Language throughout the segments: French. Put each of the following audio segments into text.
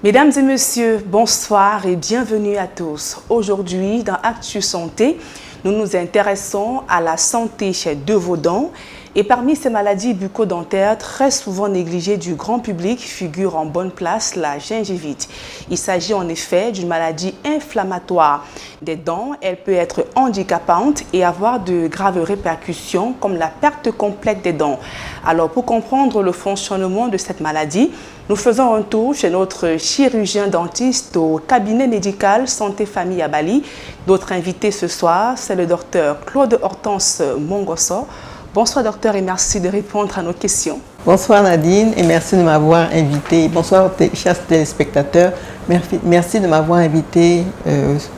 Mesdames et messieurs, bonsoir et bienvenue à tous. Aujourd'hui, dans Actu Santé, nous nous intéressons à la santé de vos dents. Et parmi ces maladies bucco-dentaires très souvent négligées du grand public figure en bonne place la gingivite. Il s'agit en effet d'une maladie inflammatoire des dents. Elle peut être handicapante et avoir de graves répercussions comme la perte complète des dents. Alors pour comprendre le fonctionnement de cette maladie, nous faisons un tour chez notre chirurgien dentiste au cabinet médical Santé Famille à Bali. Notre invité ce soir, c'est le docteur Claude Hortense Mongoso. Bonsoir docteur et merci de répondre à nos questions. Bonsoir Nadine et merci de m'avoir invité. Bonsoir chers téléspectateurs, merci de m'avoir invité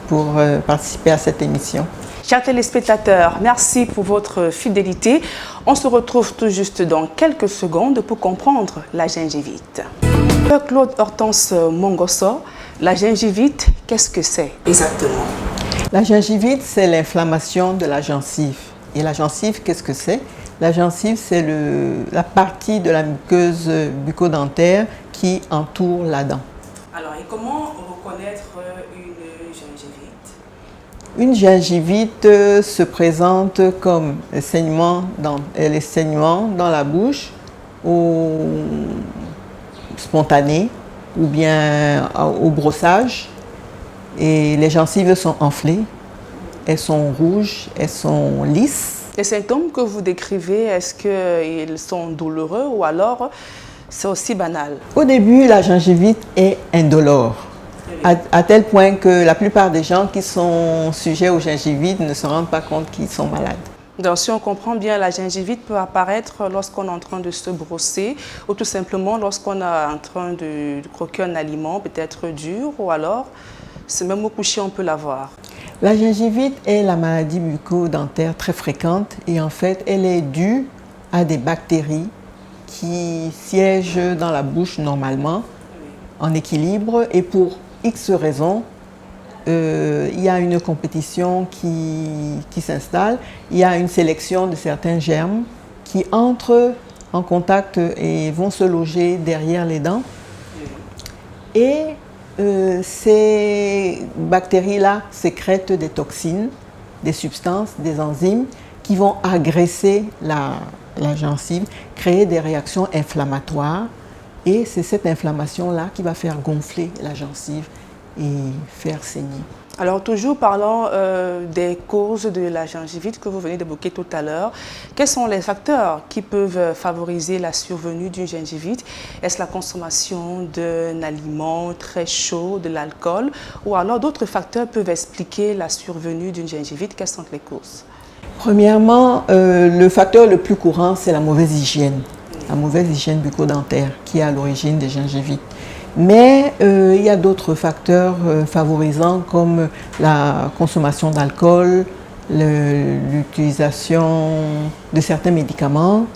pour participer à cette émission. Chers téléspectateurs, merci pour votre fidélité. On se retrouve tout juste dans quelques secondes pour comprendre la gingivite. Docteur Claude Hortense Mongoso, la gingivite, qu'est-ce que c'est exactement? La gingivite, c'est l'inflammation de la gencive. Et la gencive, qu'est-ce que c'est? La gencive, c'est la partie de la muqueuse bucco-dentaire qui entoure la dent. Alors, et comment reconnaître une gingivite? Une gingivite se présente comme les saignements dans la bouche, ou spontanés, ou bien au brossage. Et les gencives sont enflées. Elles sont rouges, elles sont lisses. Les symptômes que vous décrivez, est-ce qu'ils sont douloureux ou alors c'est aussi banal? Au début, la gingivite est indolore, à tel point que la plupart des gens qui sont sujets aux gingivites ne se rendent pas compte qu'ils sont malades. Donc, si on comprend bien, la gingivite peut apparaître lorsqu'on est en train de se brosser ou tout simplement lorsqu'on est en train de croquer un aliment, peut-être dur, ou alors, c'est même au coucher, on peut l'avoir. La gingivite est la maladie bucco-dentaire très fréquente et en fait, elle est due à des bactéries qui siègent dans la bouche normalement, en équilibre, et pour X raisons, il y a une compétition qui s'installe, il y a une sélection de certains germes qui entrent en contact et vont se loger derrière les dents. Et ces bactéries-là sécrètent des toxines, des substances, des enzymes qui vont agresser la gencive, créer des réactions inflammatoires. Et c'est cette inflammation-là qui va faire gonfler la gencive et faire saigner. Alors, toujours parlant des causes de la gingivite que vous venez d'évoquer tout à l'heure, quels sont les facteurs qui peuvent favoriser la survenue d'une gingivite? Est-ce la consommation d'un aliment très chaud, de l'alcool, ou alors d'autres facteurs peuvent expliquer la survenue d'une gingivite? Quelles sont les causes? Premièrement, le facteur le plus courant, c'est la mauvaise hygiène. La mauvaise hygiène bucco-dentaire qui est à l'origine des gingivites. Mais il y a d'autres facteurs favorisants comme la consommation d'alcool, l'utilisation de certains médicaments.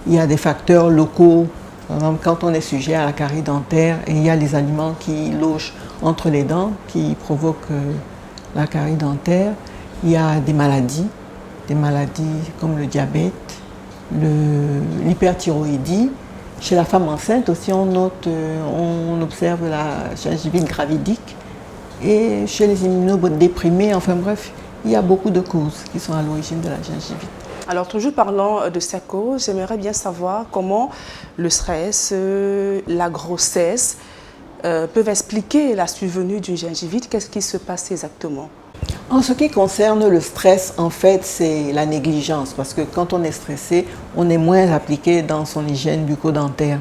Il y a des facteurs locaux. Par exemple, quand on est sujet à la carie dentaire, et il y a les aliments qui logent entre les dents qui provoquent la carie dentaire. Il y a des maladies comme le diabète, l'hyperthyroïdie. Chez la femme enceinte aussi, on observe la gingivite gravidique. Et chez les immunodéprimés, enfin bref, il y a beaucoup de causes qui sont à l'origine de la gingivite. Alors, toujours parlant de ces causes, j'aimerais bien savoir comment le stress, la grossesse peuvent expliquer la survenue d'une gingivite. Qu'est-ce qui se passe exactement? En ce qui concerne le stress, en fait, c'est la négligence. Parce que quand on est stressé, on est moins appliqué dans son hygiène bucco-dentaire.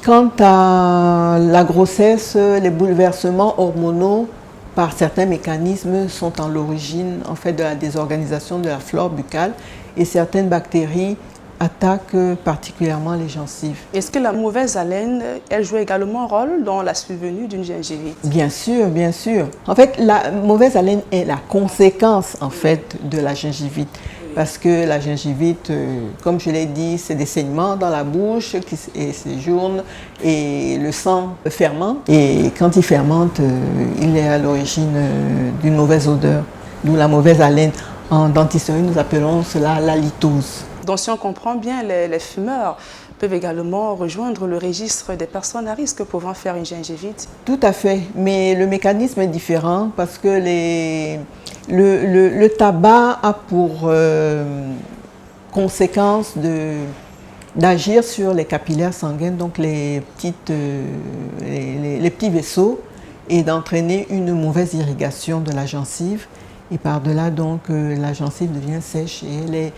Quant à la grossesse, les bouleversements hormonaux, par certains mécanismes, sont à l'origine en fait, de la désorganisation de la flore buccale. Et certaines bactéries attaquent particulièrement les gencives. Est-ce que la mauvaise haleine, elle joue également un rôle dans la survenue d'une gingivite? Bien sûr, bien sûr. En fait, la mauvaise haleine est la conséquence en fait, de la gingivite. Parce que la gingivite, comme je l'ai dit, c'est des saignements dans la bouche qui séjournent et le sang fermente. Et quand il fermente, il est à l'origine d'une mauvaise odeur, d'où la mauvaise haleine. En dentisterie, nous appelons cela l'halitose. Donc si on comprend bien, les fumeurs peuvent également rejoindre le registre des personnes à risque pouvant faire une gingivite? Tout à fait, mais le mécanisme est différent parce que le tabac a pour conséquence d'agir sur les capillaires sanguins, donc les petits vaisseaux, et d'entraîner une mauvaise irrigation de la gencive. Et par-delà, donc, la gencive devient sèche et elle est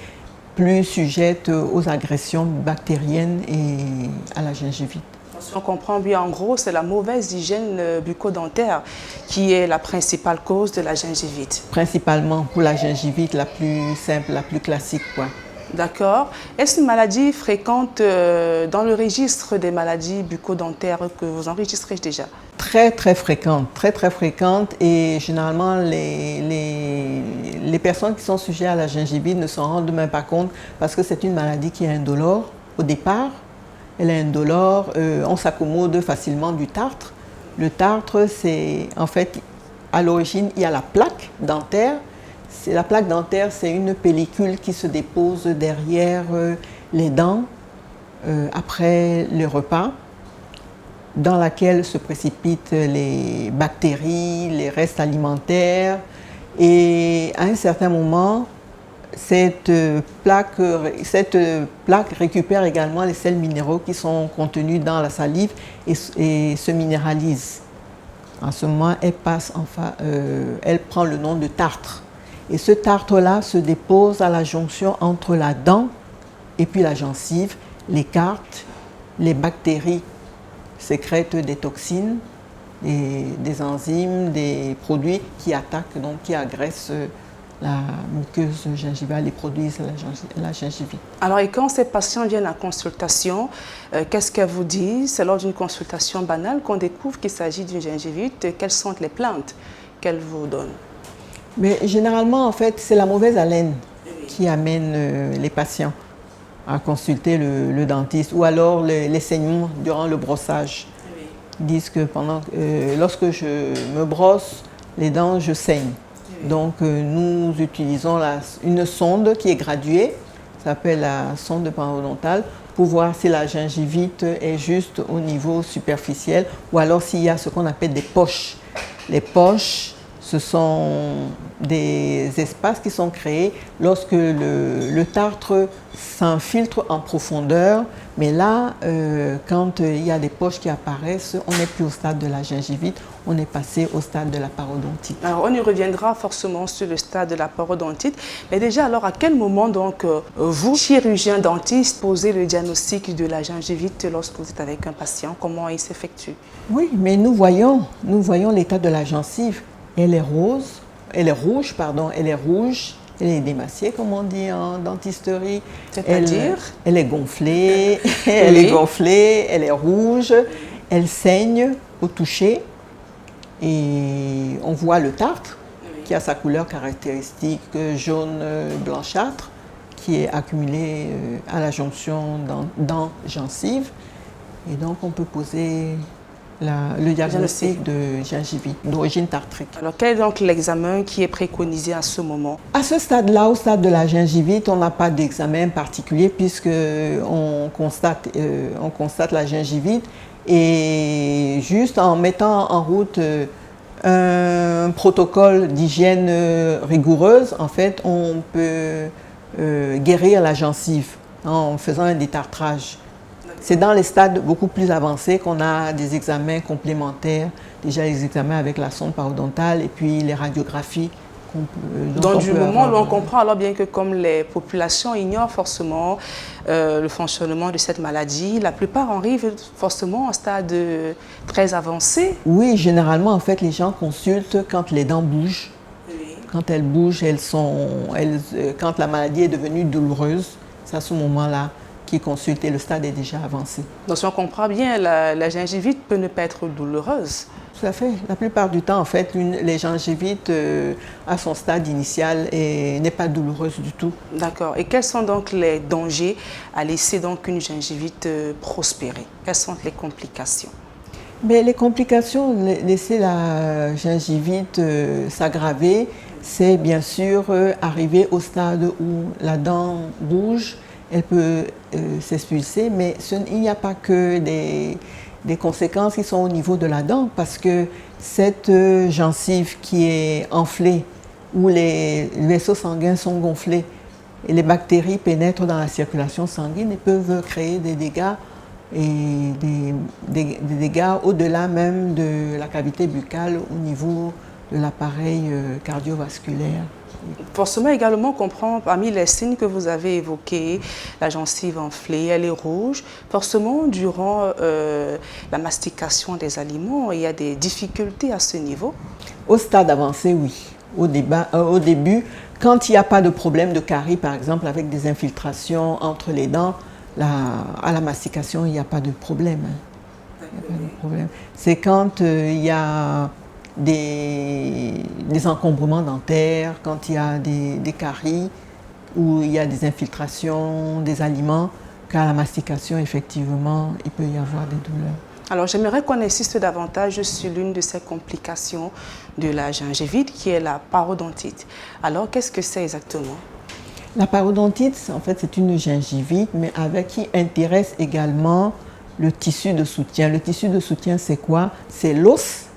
plus sujette aux agressions bactériennes et à la gingivite. Si on comprend bien, en gros, c'est la mauvaise hygiène bucco-dentaire qui est la principale cause de la gingivite. Principalement pour la gingivite la plus simple, la plus classique, quoi. D'accord. Est-ce une maladie fréquente dans le registre des maladies bucco-dentaires que vous enregistrez déjà? Très fréquente et généralement les personnes qui sont sujettes à la gingivite ne s'en rendent même pas compte parce que c'est une maladie qui est indolore au départ. Elle est indolore, on s'accommode facilement du tartre. Le tartre, c'est en fait, à l'origine, il y a la plaque dentaire. La plaque dentaire, c'est une pellicule qui se dépose derrière les dents après le repas, dans laquelle se précipitent les bactéries, les restes alimentaires. Et à un certain moment, cette plaque récupère également les sels minéraux qui sont contenus dans la salive et se minéralise. En ce moment, elle prend le nom de tartre. Et ce tartre-là se dépose à la jonction entre la dent et puis la gencive, l'écarte, les bactéries sécrètent des toxines, des enzymes, des produits qui attaquent, donc qui agressent la muqueuse gingivale et produisent la gingivite. Alors, et quand ces patients viennent en consultation, qu'est-ce qu'elles vous disent? C'est lors d'une consultation banale qu'on découvre qu'il s'agit d'une gingivite. Quelles sont les plaintes qu'elles vous donnent? Mais généralement, en fait, c'est la mauvaise haleine qui amène les patients à consulter le dentiste ou alors les saignements durant le brossage. Ils disent que lorsque je me brosse les dents, je saigne. Donc, nous utilisons une sonde qui est graduée, ça s'appelle la sonde parodontale, pour voir si la gingivite est juste au niveau superficiel ou alors s'il y a ce qu'on appelle des poches. Les poches, ce sont des espaces qui sont créés lorsque le tartre s'infiltre en profondeur. Mais là, quand il y a des poches qui apparaissent, on n'est plus au stade de la gingivite, on est passé au stade de la parodontite. Alors, on y reviendra forcément sur le stade de la parodontite. Mais déjà, alors, à quel moment, donc, vous, chirurgien dentiste, posez le diagnostic de la gingivite lorsque vous êtes avec un patient? Comment il s'effectue? Oui, mais nous voyons l'état de la gencive. Elle est rouge, elle est démaciée, comme on dit en dentisterie. C'est-à-dire? Elle est gonflée, elle est rouge, elle saigne au toucher et on voit le tartre qui a sa couleur caractéristique jaune blanchâtre qui est accumulé à la jonction dent-gencive et donc on peut poser le diagnostic de gingivite d'origine tartrique. Alors, quel est donc l'examen qui est préconisé à ce moment? À ce stade-là, au stade de la gingivite, on n'a pas d'examen particulier puisque on constate la gingivite et juste en mettant en route un protocole d'hygiène rigoureuse, en fait, on peut guérir la gencive en faisant un détartrage. C'est dans les stades beaucoup plus avancés qu'on a des examens complémentaires, déjà les examens avec la sonde parodontale et puis les radiographies. Dans du moment où on comprend alors bien que comme les populations ignorent forcément le fonctionnement de cette maladie, la plupart arrivent forcément à un stade très avancé. Oui, généralement en fait les gens consultent quand les dents bougent. Oui. Quand elles bougent, quand la maladie est devenue douloureuse, c'est à ce moment-là qui consulte et le stade est déjà avancé. Donc si on comprend bien, la gingivite peut ne pas être douloureuse. Tout à fait. La plupart du temps, en fait, les gingivites à son stade initial n'est pas douloureuse du tout. D'accord. Et quels sont donc les dangers à laisser donc une gingivite prospérer? Quelles sont les complications? Mais les complications, laisser la gingivite s'aggraver, c'est bien sûr arriver au stade où la dent bouge elle peut s'expulser, mais il n'y a pas que des conséquences qui sont au niveau de la dent, parce que cette gencive qui est enflée, où les vaisseaux sanguins sont gonflés, et les bactéries pénètrent dans la circulation sanguine et peuvent créer des dégâts, et des dégâts au-delà même de la cavité buccale, au niveau de l'appareil cardiovasculaire. Forcément, également, on comprend parmi les signes que vous avez évoqués, la gencive enflée, elle est rouge. Forcément, durant la mastication des aliments, il y a des difficultés à ce niveau. Au stade avancé, oui. Au début, quand il n'y a pas de problème de carie, par exemple, avec des infiltrations entre les dents, à la mastication, il n'y a pas de problème. Il n'y a pas de problème. C'est quand il y a des encombrements dentaires, quand il y a des caries, où il y a des infiltrations des aliments, qu'à la mastication, effectivement, il peut y avoir des douleurs. Alors, j'aimerais qu'on insiste davantage sur l'une de ces complications de la gingivite, qui est la parodontite. Alors, qu'est-ce que c'est exactement? La parodontite, en fait, c'est une gingivite, mais qui intéresse également le tissu de soutien. Le tissu de soutien, c'est quoi? C'est l'os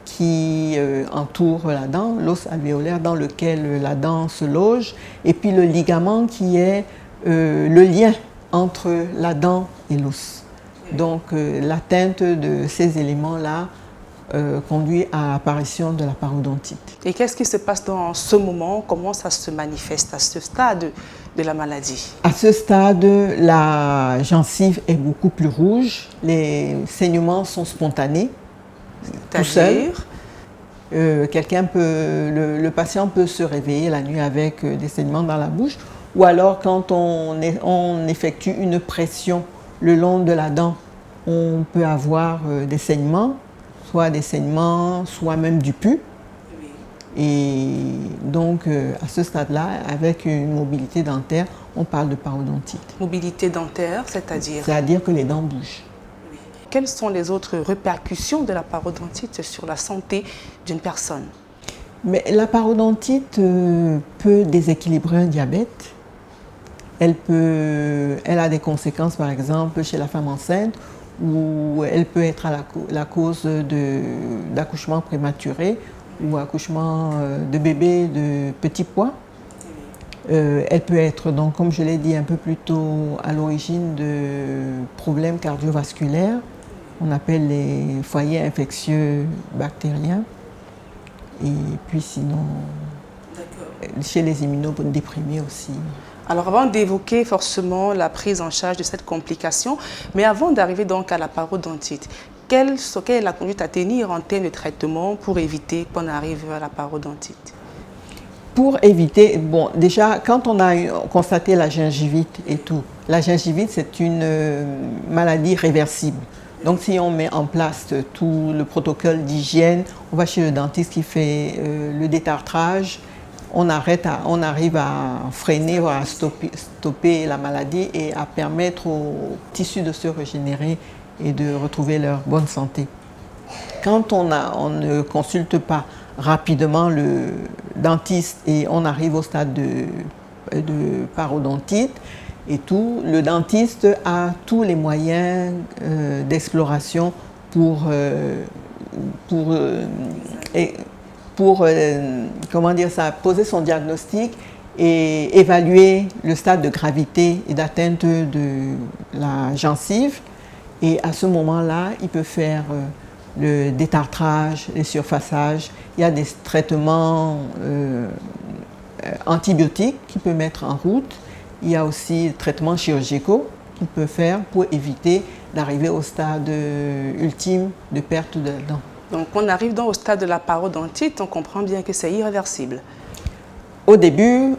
qui entoure la dent, l'os alvéolaire dans lequel la dent se loge, et puis le ligament qui est le lien entre la dent et l'os. Donc l'atteinte de ces éléments-là conduit à l'apparition de la parodontite. Et qu'est-ce qui se passe dans ce moment? Comment ça se manifeste à ce stade de la maladie? À ce stade, la gencive est beaucoup plus rouge, les saignements sont spontanés, tout seul. Le patient peut se réveiller la nuit avec des saignements dans la bouche, ou alors quand on effectue une pression le long de la dent, on peut avoir des saignements, soit même du pus. Et donc, à ce stade-là, avec une mobilité dentaire, on parle de parodontite. Mobilité dentaire, c'est-à-dire? C'est-à-dire que les dents bougent. Quelles sont les autres répercussions de la parodontite sur la santé d'une personne? Mais la parodontite peut déséquilibrer un diabète. Elle a des conséquences, par exemple, chez la femme enceinte, où elle peut être la cause d'accouchement prématuré ou accouchement de bébés de petit poids. Elle peut être, donc, comme je l'ai dit un peu plus tôt, à l'origine de problèmes cardiovasculaires. On appelle les foyers infectieux bactériens. Et puis sinon, chez les immunodéprimés aussi. Alors avant d'évoquer forcément la prise en charge de cette complication, mais avant d'arriver donc à la parodontite, quelle est la conduite à tenir en termes de traitement pour éviter qu'on arrive à la parodontite? Pour éviter, bon, déjà, quand on a constaté la gingivite et tout, la gingivite, c'est une maladie réversible. Donc, si on met en place tout le protocole d'hygiène, on va chez le dentiste qui fait le détartrage, on arrive à freiner, à stopper la maladie et à permettre aux tissus de se régénérer et de retrouver leur bonne santé. Quand on ne consulte pas rapidement le dentiste et on arrive au stade de parodontite et tout, le dentiste a tous les moyens d'exploration pour poser son diagnostic et évaluer le stade de gravité et d'atteinte de la gencive. Et à ce moment-là, il peut faire le détartrage, les surfaçages. Il y a des traitements antibiotiques qu'il peut mettre en route. Il y a aussi des traitements chirurgicaux qu'il peut faire pour éviter d'arriver au stade ultime de perte de dents. Donc on arrive donc au stade de la parodontite, on comprend bien que c'est irréversible. Au début,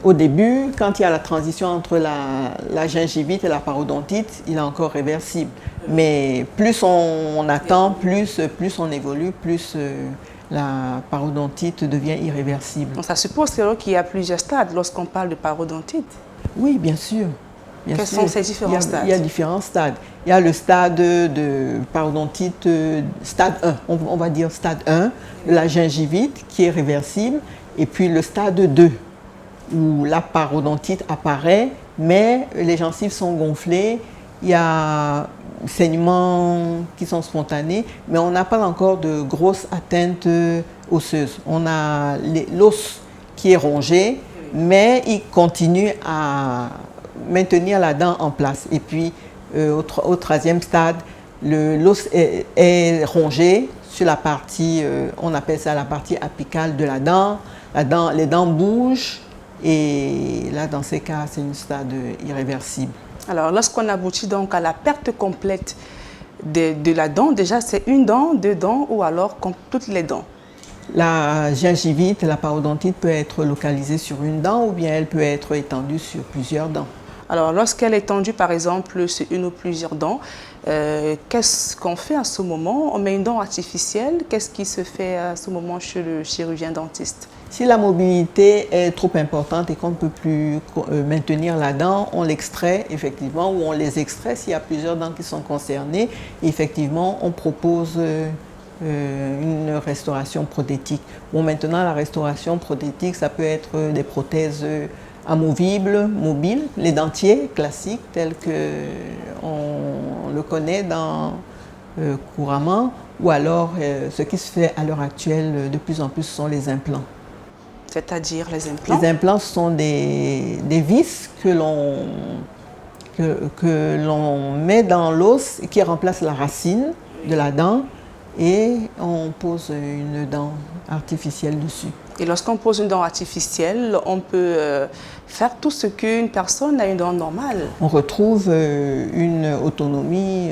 quand il y a la transition entre la gingivite et la parodontite, il est encore réversible. Mais plus on attend, plus on évolue, plus la parodontite devient irréversible. Donc ça suppose qu'il y a plusieurs stades lorsqu'on parle de parodontite? Oui, bien sûr. Quels sont ces différents stades? Il y a différents stades. Il y a le stade de parodontite, stade 1, on va dire stade 1, la gingivite qui est réversible, et puis le stade 2, où la parodontite apparaît mais les gencives sont gonflées, il y a saignements qui sont spontanés, mais on n'a pas encore de grosses atteintes osseuses. On a l'os qui est rongé, mais il continue à maintenir la dent en place. Et puis, au troisième stade, l'os est rongé sur la partie, on appelle ça la partie apicale de la dent. Les dents bougent et là, dans ces cas, c'est un stade irréversible. Alors, lorsqu'on aboutit donc à la perte complète de la dent, déjà c'est une dent, deux dents ou alors toutes les dents? La gingivite, la parodontite peut être localisée sur une dent ou bien elle peut être étendue sur plusieurs dents. Alors, lorsqu'elle est tendue, par exemple, sur une ou plusieurs dents, qu'est-ce qu'on fait à ce moment? On met une dent artificielle. Qu'est-ce qui se fait à ce moment chez le chirurgien dentiste? Si la mobilité est trop importante et qu'on ne peut plus maintenir la dent, on l'extrait effectivement ou on les extrait s'il y a plusieurs dents qui sont concernées. Et effectivement, on propose une restauration prothétique. Bon, maintenant, la restauration prothétique, ça peut être des prothèses amovibles, mobiles, les dentiers classiques tels qu'on le connaît couramment, ou alors ce qui se fait à l'heure actuelle de plus en plus sont les implants. C'est-à-dire les implants? Les implants sont des vis que l'on met dans l'os et qui remplacent la racine de la dent et on pose une dent artificielle dessus. Et lorsqu'on pose une dent artificielle, on peut faire tout ce qu'une personne a une dent normale. On retrouve une autonomie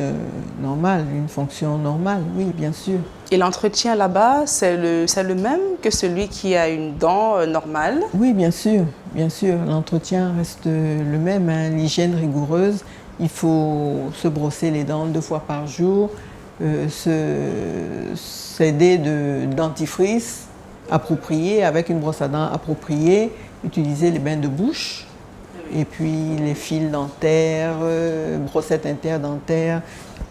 normale, une fonction normale, oui, bien sûr. Et l'entretien là-bas, c'est le même que celui qui a une dent normale? Oui, bien sûr, bien sûr. L'entretien reste le même, hein. L'hygiène rigoureuse, il faut se brosser les dents 2 fois par jour, s'aider de dentifrice approprié, avec une brosse à dents appropriée, utiliser les bains de bouche, et puis les fils dentaires, brossettes interdentaires,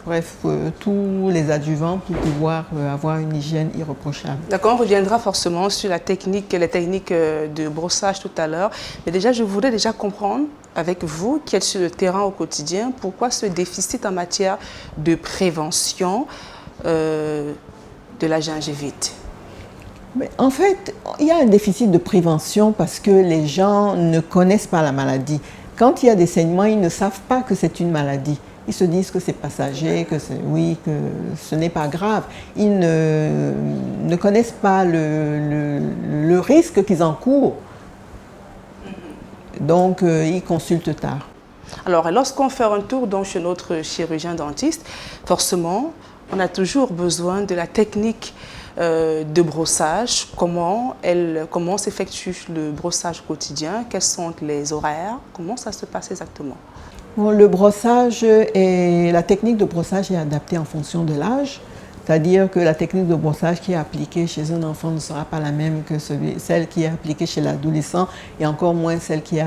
bref, tous les adjuvants pour pouvoir avoir une hygiène irréprochable. D'accord, on reviendra forcément sur les techniques de brossage tout à l'heure, mais déjà je voudrais déjà comprendre avec vous qui êtes sur le terrain au quotidien, pourquoi ce déficit en matière de prévention de la gingivite? Mais en fait, il y a un déficit de prévention parce que les gens ne connaissent pas la maladie. Quand il y a des saignements, ils ne savent pas que c'est une maladie. Ils se disent que c'est passager, que ce n'est pas grave. Ils ne connaissent pas le risque qu'ils encourent. Donc, ils consultent tard. Alors, lorsqu'on fait un tour donc, chez notre chirurgien dentiste, forcément, on a toujours besoin de la technique de brossage, comment s'effectue le brossage quotidien, quels sont les horaires, comment ça se passe exactement? Bon, le brossage la technique de brossage est adaptée en fonction de l'âge, c'est-à-dire que la technique de brossage qui est appliquée chez un enfant ne sera pas la même que celle qui est appliquée chez l'adolescent et encore moins celle qui est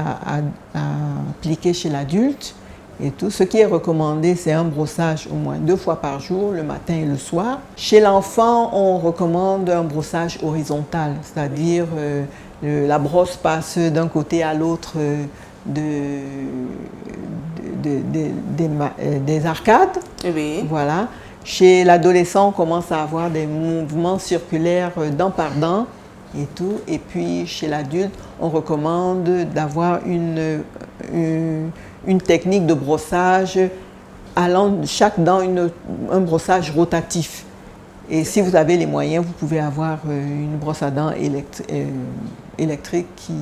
appliquée chez l'adulte. Et tout ce qui est recommandé, c'est un brossage au moins 2 fois par jour, le matin et le soir. Chez l'enfant, on recommande un brossage horizontal, c'est-à-dire la brosse passe d'un côté à l'autre des arcades. Oui. Voilà. Chez l'adolescent, on commence à avoir des mouvements circulaires dent par dent et tout. Et puis chez l'adulte, on recommande d'avoir une technique de brossage allant de chaque dent un brossage rotatif. Et si vous avez les moyens, vous pouvez avoir une brosse à dents électrique qui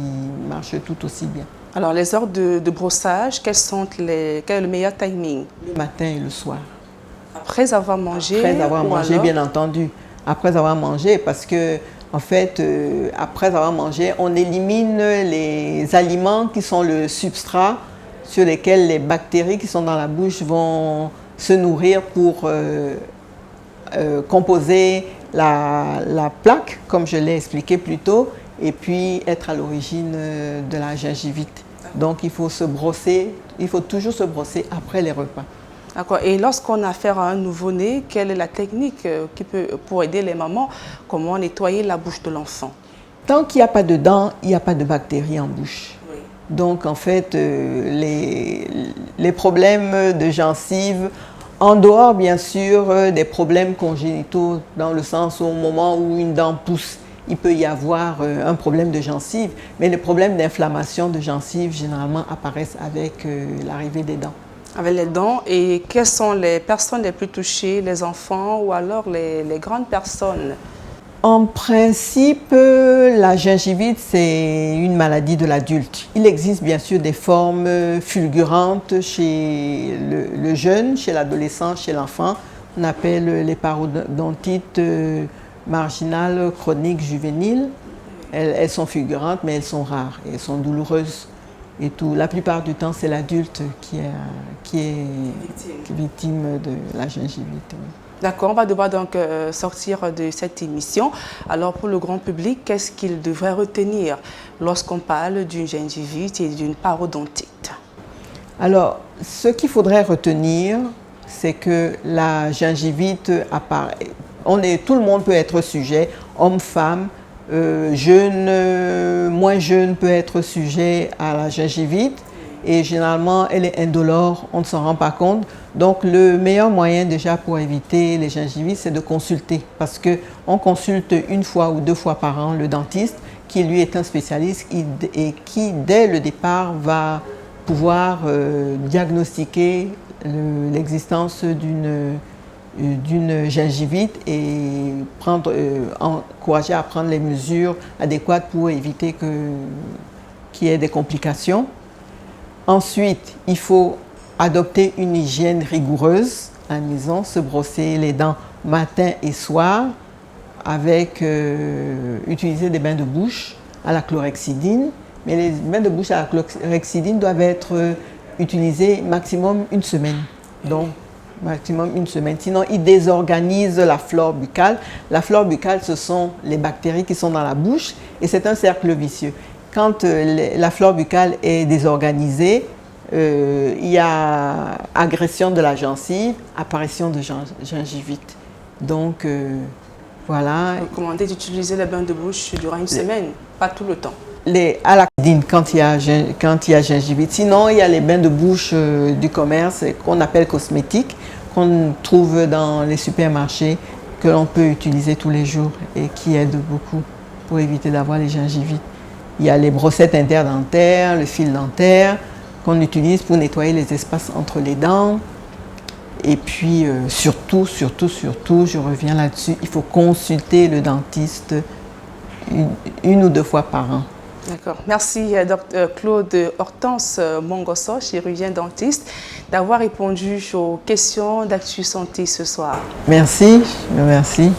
marche tout aussi bien. Alors les heures de brossage, quel est le meilleur timing? Le matin et le soir. Après avoir mangé? Après avoir mangé, bien entendu. Après avoir mangé, parce que en fait, après avoir mangé, on élimine les aliments qui sont le substrat sur lesquels les bactéries qui sont dans la bouche vont se nourrir pour composer la plaque, comme je l'ai expliqué plus tôt, et puis être à l'origine de la gingivite. Donc il faut toujours se brosser après les repas. D'accord. Et lorsqu'on a affaire à un nouveau-né, quelle est la technique pour aider les mamans? Comment nettoyer la bouche de l'enfant? Tant qu'il n'y a pas de dents, il n'y a pas de bactéries en bouche. Oui. Donc, en fait, les problèmes de gencives, en dehors, bien sûr, des problèmes congénitaux, dans le sens où au moment où une dent pousse, il peut y avoir un problème de gencive, mais les problèmes d'inflammation de gencive, généralement, apparaissent avec l'arrivée des dents. Avec les dents, et quelles sont les personnes les plus touchées, les enfants ou alors les grandes personnes? En principe, la gingivite, c'est une maladie de l'adulte. Il existe bien sûr des formes fulgurantes chez le jeune, chez l'adolescent, chez l'enfant. On appelle les parodontites marginales chroniques juvéniles. Elles sont fulgurantes, mais elles sont rares et elles sont douloureuses. Et tout. La plupart du temps, c'est l'adulte qui est victime de la gingivite. D'accord, on va devoir donc sortir de cette émission. Alors pour le grand public, qu'est-ce qu'il devrait retenir lorsqu'on parle d'une gingivite et d'une parodontite? Alors, ce qu'il faudrait retenir, c'est que la gingivite apparaît. Tout le monde peut être sujet, homme, femme, jeune, moins jeune peut être sujet à la gingivite. Et généralement, elle est indolore, on ne s'en rend pas compte. Donc, le meilleur moyen déjà pour éviter les gingivites, c'est de consulter. Parce qu'on consulte une fois ou deux fois par an le dentiste, qui lui est un spécialiste et qui, dès le départ, va pouvoir diagnostiquer l'existence d'une gingivite et encourager à prendre les mesures adéquates pour éviter qu'il y ait des complications. Ensuite, il faut adopter une hygiène rigoureuse à la maison, se brosser les dents matin et soir, avec utiliser des bains de bouche à la chlorhexidine. Mais les bains de bouche à la chlorhexidine doivent être utilisés maximum une semaine. Donc, maximum une semaine. Sinon, ils désorganisent la flore buccale. La flore buccale, ce sont les bactéries qui sont dans la bouche et c'est un cercle vicieux. Quand la flore buccale est désorganisée, il y a agression de la gencive, apparition de gingivite. Donc, voilà. Recommandez d'utiliser les bains de bouche durant une semaine, pas tout le temps. À la cuisine, quand il y a gingivite. Sinon, il y a les bains de bouche du commerce qu'on appelle cosmétiques, qu'on trouve dans les supermarchés, que l'on peut utiliser tous les jours et qui aident beaucoup pour éviter d'avoir les gingivites. Il y a les brossettes interdentaires, le fil dentaire qu'on utilise pour nettoyer les espaces entre les dents. Et puis, surtout, je reviens là-dessus, il faut consulter le dentiste une ou deux fois par an. D'accord. Merci, Dr Claude Hortense Mongosso, chirurgien dentiste, d'avoir répondu aux questions d'Actu Santé ce soir. Merci, merci.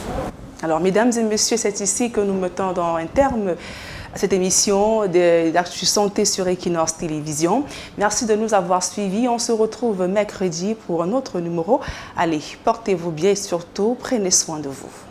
Alors, mesdames et messieurs, c'est ici que nous mettons un terme à cette émission d'Actu Santé sur Equinox Télévision. Merci de nous avoir suivis. On se retrouve mercredi pour un autre numéro. Allez, portez-vous bien et surtout, prenez soin de vous.